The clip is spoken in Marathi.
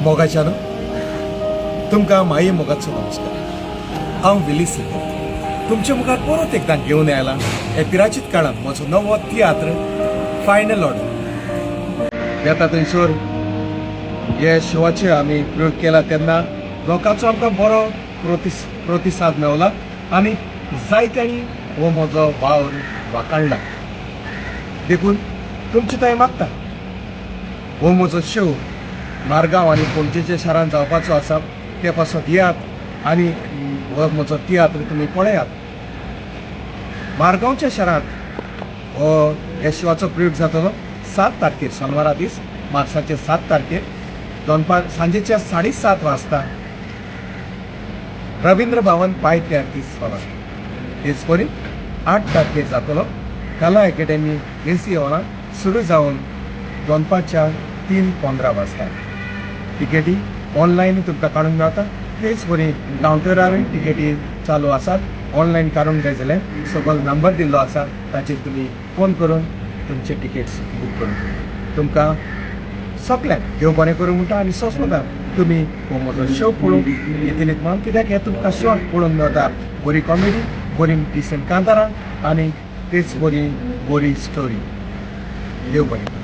मोगाच्यान तुमकां माये मोगाचो नमस्कार। हांव विली सिंगर तुमच्या मुखार परत एकदां घेवन आयला हे पिराचीत काळांत म्हजो नवो तियात्र फायनल ऑर्डर। येता थंयसर हे शोवाचे आमी प्रयोग केला तेन्ना लोकांचो आमकां बरो प्रतिसाद मेवला आनी जायत्यांनी हो म्हजो वावर वाखाणला। देखून तुमचे थंय मागता हो म्हजो शो मारगांव आनी पणजेच्या शारांत जावपाचो आसा, ते पासत येयात आनी हो म्हजो तियात्र तुमी पळयात। मारगांवच्या शारांत हो ह्या शोवाचो प्रयोग जातलो 7 तारखेर शेनवारा दीस मार्चाचे 7 तारखेर दनपार सांजेच्या 7:30 वाजता रवींद्र भवन पायथ्या आर्टिस्ट हॉलांत। तेच परी 8 तारखेर जातलो कला अकॅडमी एसी हॉलांत सुरू जावन दनपारच्या 3:15 वाजता। तिकेटी ऑनलायन तुमकां काडूंक मेळटा, तेच परी कावंटरारूय तिकेटी चालू आसात। ऑनलायन काडूंक जाय जाल्यार सकयल नंबर दिल्लो आसा, ताचेर तुमी फोन करून तुमचे तिकेट्स बूक करून तुमकां सगळ्यांक देव बरें करूं म्हणटा आनी ससमतान तुमी हो म्हजो शो पळोवंक येतलीत म्हणून, कित्याक हे तुमकां शो पळोवंक मेळटा बरी कॉमेडी, बरी डिसेंट कांतारां आनी तेच बरी स्टोरी। देव बरें।